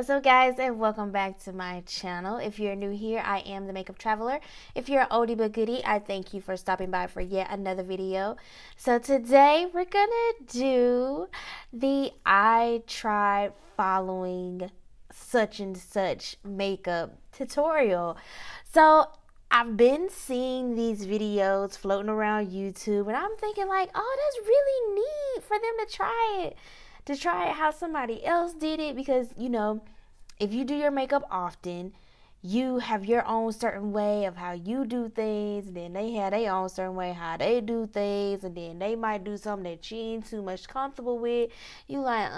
What's up, guys, and welcome back to my channel. If you're new here, I am the Makeup Traveler. If you're an oldie but goodie, I thank you for stopping by for yet another video. So today we're gonna do the I tried following such and such makeup tutorial. So I've been seeing these videos floating around YouTube, and I'm thinking like, oh, that's really neat for them to try it how somebody else did it, because you know, if you do your makeup often, you have your own certain way of how you do things, and then they have their own certain way how they do things, and then they might do something that you ain't too much comfortable with. You like,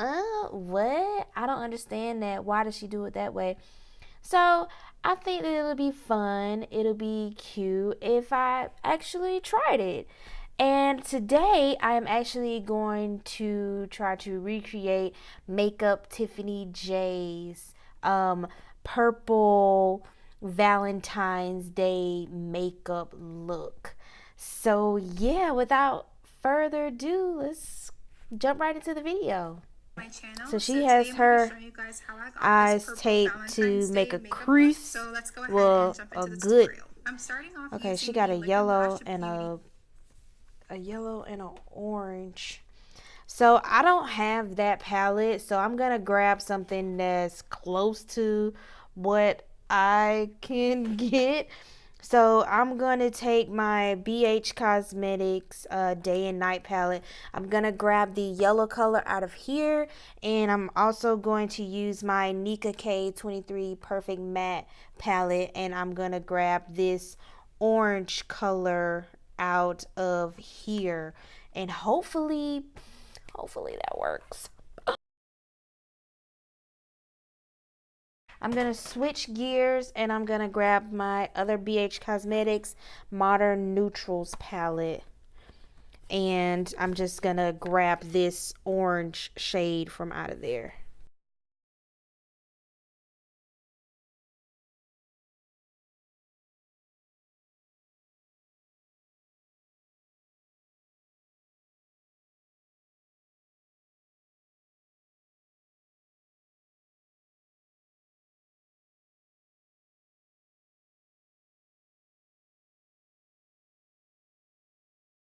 what? I don't understand that. Why does she do it that way? So I think that it'll be fun, it'll be cute if I actually tried it. And today I am actually going to try to recreate Makeup Tiffany J's purple Valentine's Day makeup look. So yeah, without further ado, let's jump right into the video. So she has her eyes taped to make a crease. Well, a good. Okay, she got a yellow and a yellow and an orange. So I don't have that palette, so I'm gonna grab something that's close to what I can get. So I'm gonna take my BH Cosmetics Day and Night palette. I'm gonna grab the yellow color out of here, and I'm also going to use my Nicka K23 Perfect Matte palette, and I'm gonna grab this orange color out of here, and hopefully that works. I'm gonna switch gears, and I'm gonna grab my other BH Cosmetics Modern Neutrals palette, and I'm just gonna grab this orange shade from out of there.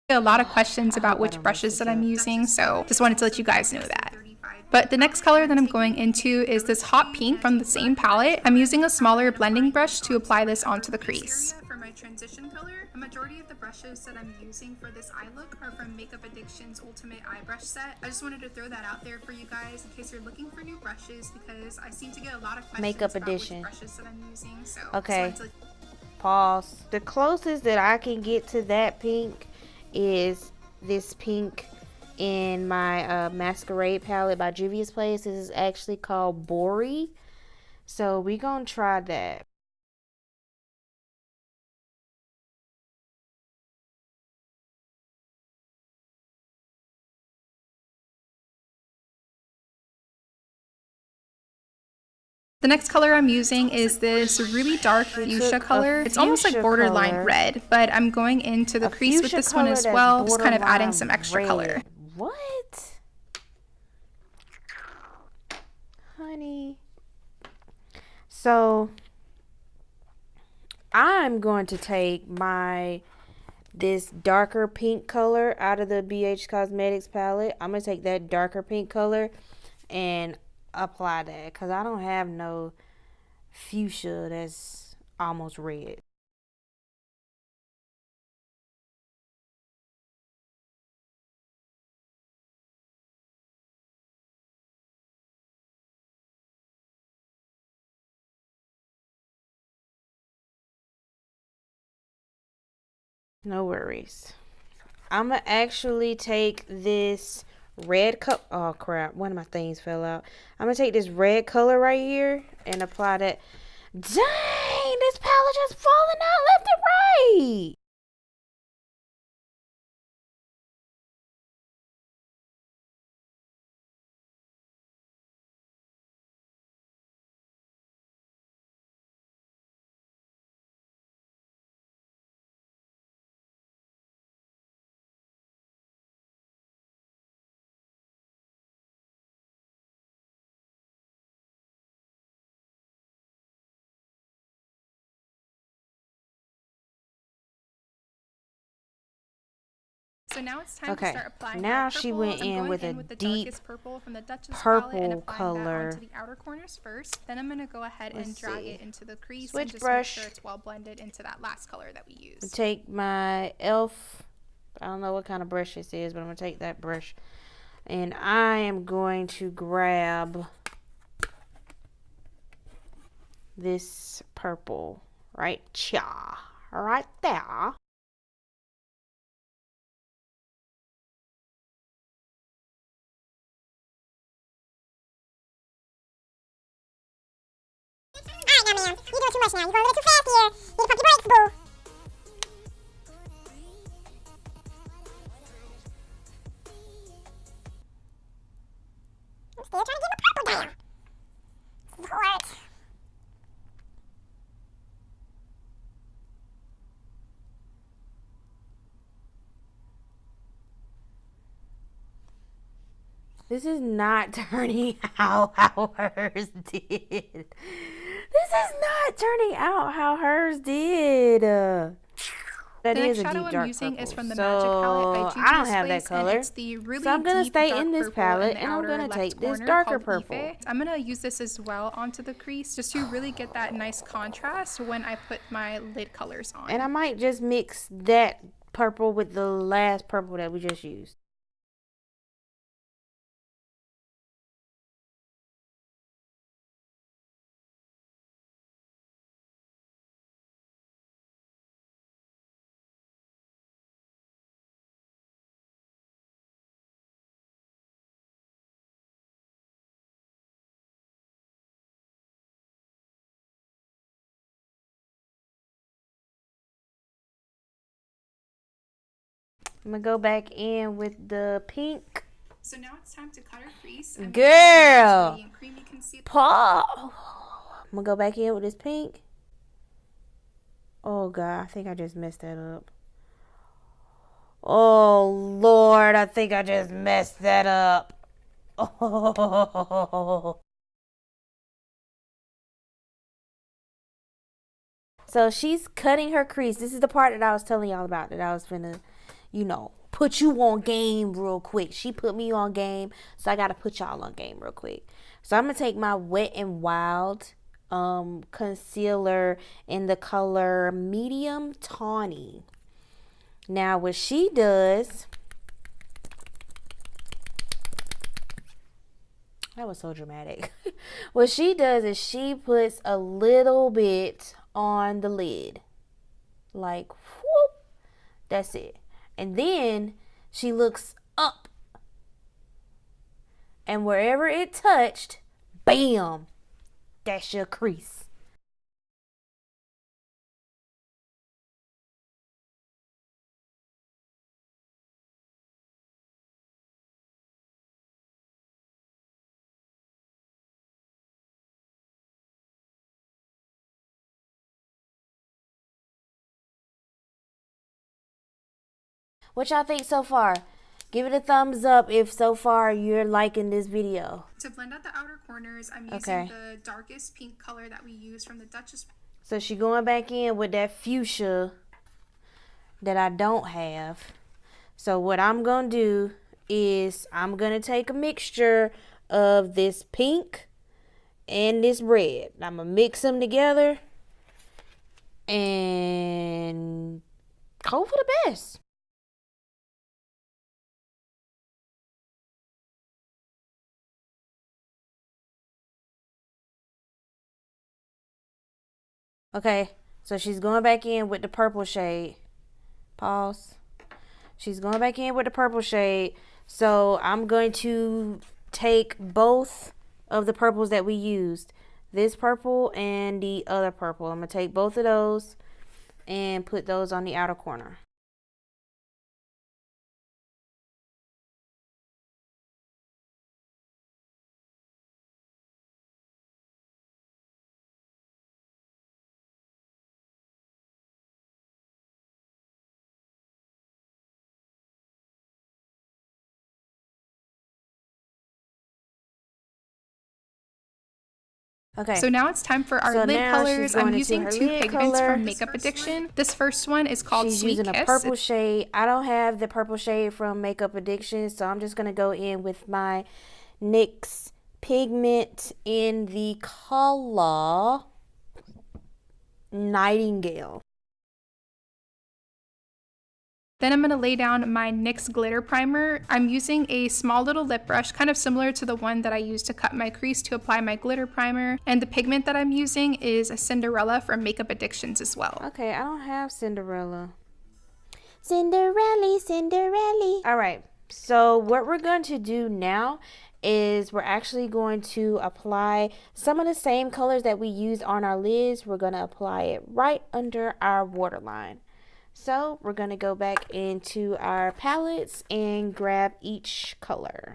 A lot of questions about which brushes that I'm using, so just wanted to let you guys know that. But the next color that I'm going into is this hot pink from the same palette. I'm using a smaller blending brush to apply this onto the crease. For my transition color, a majority of the brushes that I'm using for this eye look are from Makeup Addiction's Ultimate Eye Brush Set. I just wanted to throw that out there for you guys in case you're looking for new brushes, because I seem to get a lot of questions Makeup about Addiction. which brushes that I'm using. So okay, pause. The closest that I can get to that pink is this pink in my Masquerade palette by Juvia's Place. This is actually called Bori, so we gonna try that. The next color I'm using is this really dark fuchsia color. It's almost like borderline red, but I'm going into the crease with this one as well, just kind of adding some extra color. What? Honey. So I'm going to take this darker pink color out of the BH Cosmetics palette. I'm going to take that darker pink color and apply that, because I don't have no fuchsia that's almost red. No worries. I'm gonna actually take this red cup. Oh crap, one of my things fell out. I'm gonna take this red color right here and apply that. Dang, this palette just falling out left and right. So now it's time to start applying now our she purples. went I'm in going with in a with the deep darkest purple from the Duchess palette and purple applying that color. onto the outer corners first. Then I'm going to go ahead and drag it into the crease Switch and just brush. make sure it's well blended into that last color that we used. Take my E.L.F. I don't know what kind of brush this is, but I'm going to take that brush. And I am going to grab this purple right here. Right there. Alright, now, man. You're doing too much now. You're going a little too fast here. You need to pump your brakes, boo. I'm still trying to get my purple down. Lord. This is not turning out how hers did. This is not turning out how hers did. That the is next a shadow deep I'm dark using purple. is from the So Magic palette by I don't have that color. It's the really So I'm gonna deep, stay dark in this purple palette in the and I'm outer gonna left take this corner darker called purple. Ife. I'm gonna use this as well onto the crease just to really get that nice contrast when I put my lid colors on. And I might just mix that purple with the last purple that we just used. I'm gonna go back in with the pink. So now it's time to cut our crease. Girl, Creamy concealer. Paul. I'm gonna go back in with this pink. Oh God, I think I just messed that up. Oh Lord, I think I just messed that up. Oh. So she's cutting her crease. This is the part that I was telling y'all about, that I was finna, you know, put you on game real quick. She put me on game, so I gotta put y'all on game real quick. So I'm gonna take my Wet n Wild concealer in the color medium tawny. Now what she does, that was so dramatic. What she does is she puts a little bit on the lid, like whoop, that's it. And then she looks up, and wherever it touched, bam, that's your crease. What y'all think so far? Give it a thumbs up if so far you're liking this video. To blend out the outer corners, I'm using the darkest pink color that we use from the Duchess. So she going back in with that fuchsia that I don't have. So what I'm going to do is I'm going to take a mixture of this pink and this red. I'm going to mix them together and hope for the best. Okay, so she's going back in with the purple shade. Pause. She's going back in with the purple shade. So I'm going to take both of the purples that we used. This purple and the other purple. I'm going to take both of those and put those on the outer corner. Okay. So now it's time for our So lid now colors. she's going I'm into using her 2 lid pigments color. from Makeup Addiction. This first one is called She's Sweet using Kiss. a purple shade. I don't have the purple shade from Makeup Addiction, so I'm just going to go in with my NYX Pigment in the color Nightingale. Then I'm going to lay down my NYX Glitter Primer. I'm using a small little lip brush, kind of similar to the one that I used to cut my crease to apply my glitter primer. And the pigment that I'm using is a Cinderella from Makeup Addictions as well. Okay, I don't have Cinderella. Cinderella. All right, so what we're going to do now is we're actually going to apply some of the same colors that we used on our lids. We're going to apply it right under our waterline. So we're going to go back into our palettes and grab each color.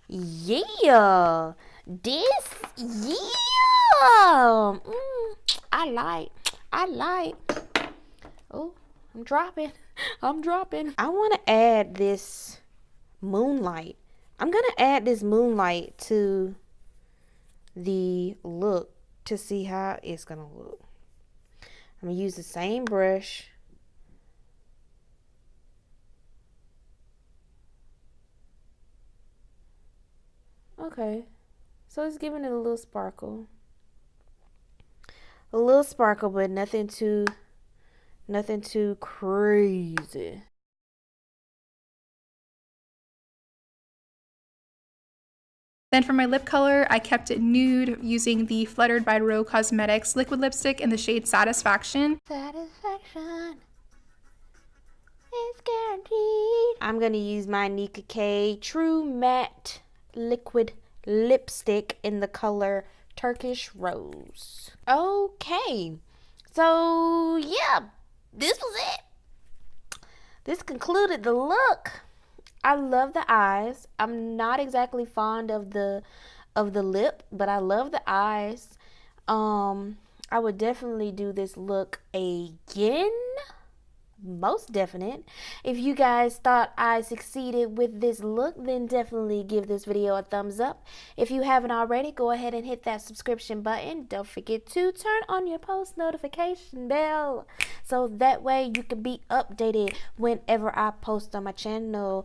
Yeah, I like. Oh, I'm dropping. I want to add this moonlight. I'm going to add this moonlight to the look to see how it's going to look. I'm going to use the same brush. Okay, so it's giving it a little sparkle. But nothing too crazy. Then for my lip color, I kept it nude using the Fluttered by Ro Cosmetics liquid lipstick in the shade Satisfaction. Satisfaction is guaranteed. I'm going to use my Nicka K True Matte Liquid Lipstick in the color Turkish Rose. Okay, so yeah, this was it. This concluded the look. I love the eyes. I'm not exactly fond of the lip, but I love the eyes. I would definitely do this look again. Most definite. If you guys thought I succeeded with this look, then definitely give this video a thumbs up. If you haven't already, go ahead and hit that subscription button. Don't forget to turn on your post notification bell, so that way you can be updated whenever I post on my channel.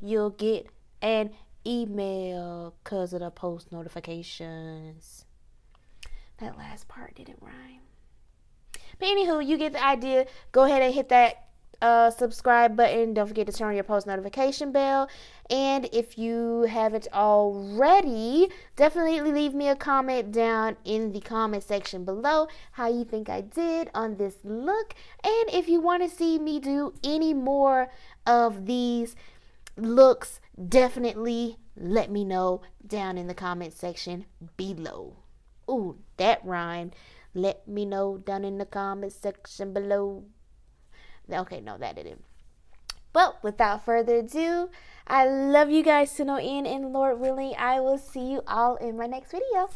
You'll get an email because of the post notifications. That last part didn't rhyme. But anywho, you get the idea. Go ahead and hit that subscribe button. Don't forget to turn on your post notification bell. And if you haven't already, definitely leave me a comment down in the comment section below how you think I did on this look. And if you want to see me do any more of these looks, definitely let me know down in the comment section below. Ooh, that rhymed. Let me know down in the comment section below. Okay, no, that didn't. But without further ado, I love you guys to no end, and Lord willing, I will see you all in my next video.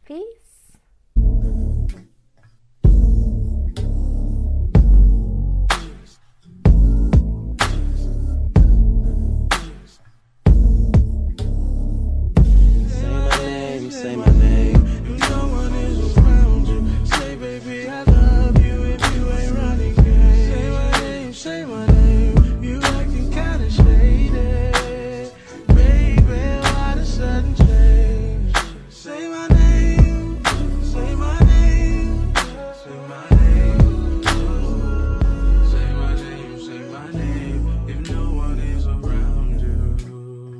Peace.